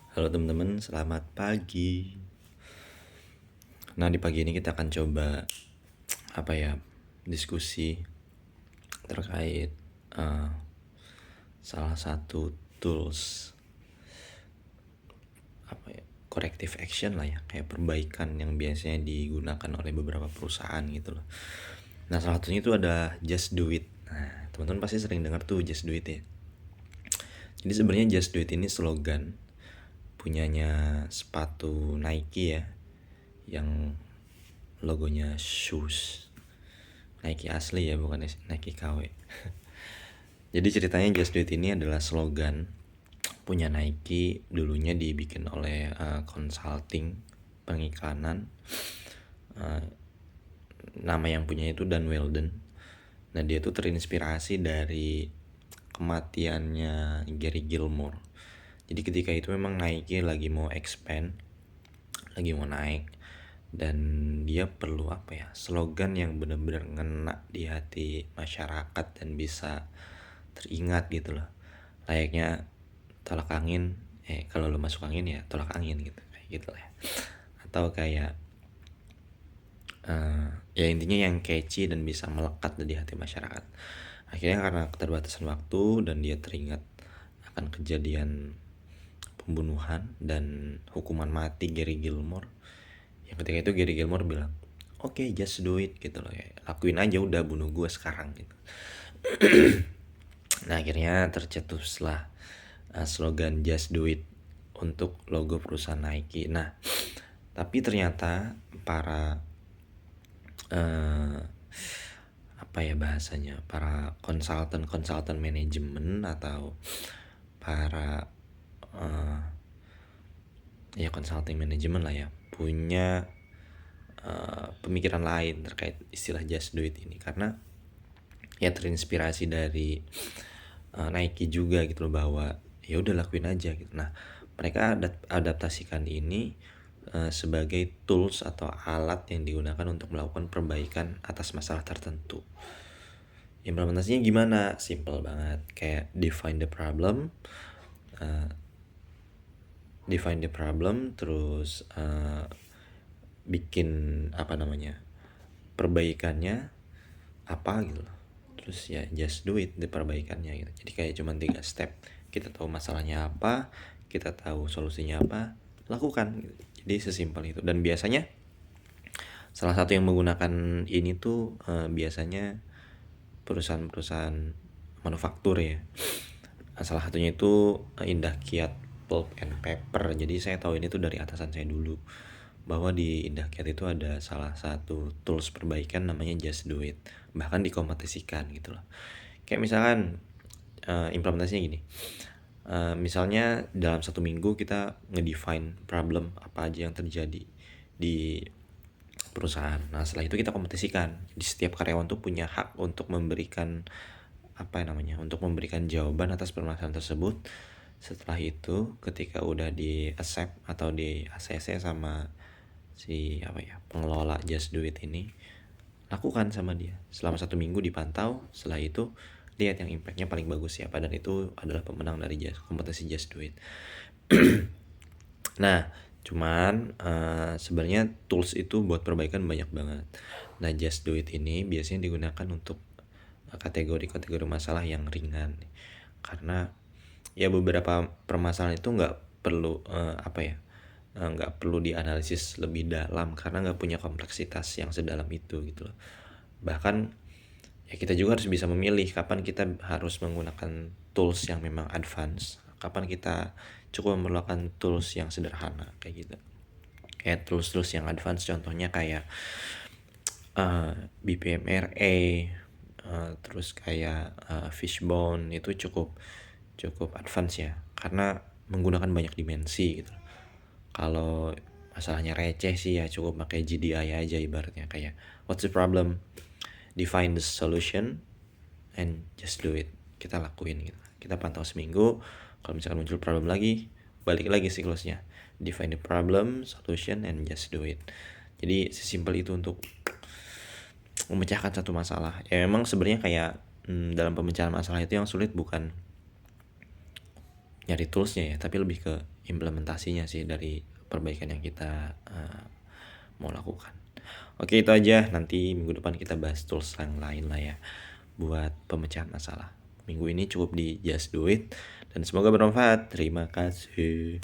Halo teman-teman, selamat pagi. Nah, di pagi ini kita akan coba diskusi terkait salah satu tools corrective action lah ya, kayak perbaikan yang biasanya digunakan oleh beberapa perusahaan gitu loh. Nah, salah satunya itu ada Just Do It. Nah, teman-teman pasti sering dengar tuh Just Do It ya. Jadi sebenarnya Just Do It ini slogan punyanya sepatu Nike ya, yang logonya shoes Nike asli ya, bukan Nike KW. Jadi ceritanya Just Do It ini adalah slogan punya Nike, dulunya dibikin oleh consulting pengiklanan. Nama yang punya itu Dan Weldon. Nah, dia tuh terinspirasi dari kematiannya Gary Gilmore. Jadi ketika itu memang Nike lagi mau expand, lagi mau naik, dan dia perlu slogan yang benar-benar ngena di hati masyarakat dan bisa teringat gitu loh. Layaknya tolak angin, kalau lo masuk angin ya tolak angin gitu, kayak gitu lah ya. Atau kayak ya intinya yang catchy dan bisa melekat di hati masyarakat. Akhirnya karena keterbatasan waktu dan dia teringat akan kejadian pembunuhan dan hukuman mati Gary Gilmore, yang ketika itu Gary Gilmore bilang, "Oke, just do it," gitu loh ya, lakuin aja, udah bunuh gue sekarang gitu. Nah, akhirnya tercetuslah slogan Just Do It untuk logo perusahaan Nike. Nah, tapi ternyata para para konsultan manajemen atau para consulting manajemen lah ya, punya pemikiran lain terkait istilah Just Do It ini, karena ya terinspirasi dari Nike juga gitu loh, bahwa ya udah lakuin aja gitu. Nah, mereka adaptasikan ini sebagai tools atau alat yang digunakan untuk melakukan perbaikan atas masalah tertentu. Implementasinya gimana? Simple banget, kayak define the problem, terus bikin perbaikannya apa gitu loh. Terus ya just do it, di perbaikannya gitu. Jadi kayak cuma 3 step. Kita tahu masalahnya apa, kita tahu solusinya apa, lakukan gitu. Jadi sesimpel itu. Dan biasanya salah satu yang menggunakan ini tuh biasanya perusahaan-perusahaan manufaktur ya. Salah satunya itu Indah Kiat Pulp and Paper. Jadi saya tahu ini tuh dari atasan saya dulu, bahwa di Indah Kiat itu ada salah satu tools perbaikan namanya Just Do It. Bahkan dikompetisikan gitu loh. Kayak misalkan implementasinya gini. Misalnya dalam 1 minggu kita ngedefine problem apa aja yang terjadi di perusahaan. Nah, setelah itu kita kompetisikan. Di setiap karyawan tuh punya hak untuk memberikan untuk memberikan jawaban atas permasalahan tersebut. Setelah itu ketika udah di accept atau di ACC sama si pengelola Just Do It ini, lakukan sama dia selama 1 minggu, dipantau. Setelah itu lihat yang impactnya paling bagus siapa, dan itu adalah pemenang dari kompetisi Just Do It. Nah, cuman sebenarnya tools itu buat perbaikan banyak banget. Nah, Just Do It ini biasanya digunakan untuk kategori-kategori masalah yang ringan, karena ya beberapa permasalahan itu nggak perlu nggak perlu dianalisis lebih dalam, karena nggak punya kompleksitas yang sedalam itu gitu loh. Bahkan ya kita juga harus bisa memilih kapan kita harus menggunakan tools yang memang advance, kapan kita cukup memerlukan tools yang sederhana kayak gitu. Kayak tools yang advance contohnya kayak BPMRA, terus kayak Fishbone, itu cukup advance ya, karena menggunakan banyak dimensi gitu. Kalau masalahnya receh sih ya cukup pakai GDI aja, ibaratnya kayak what's the problem, define the solution, and just do it. Kita lakuin gitu, kita pantau seminggu. Kalau misalkan muncul problem lagi, balik lagi siklusnya, define the problem, solution, and just do it. Jadi sesimpel itu untuk memecahkan satu masalah. Ya memang sebenarnya kayak dalam pemecahan masalah itu yang sulit bukan nyari toolsnya ya, tapi lebih ke implementasinya sih dari perbaikan yang kita mau lakukan. Oke, itu aja. Nanti minggu depan kita bahas tools yang lain lah ya buat pemecahan masalah. Minggu ini cukup di Just Do It, dan semoga bermanfaat. Terima kasih.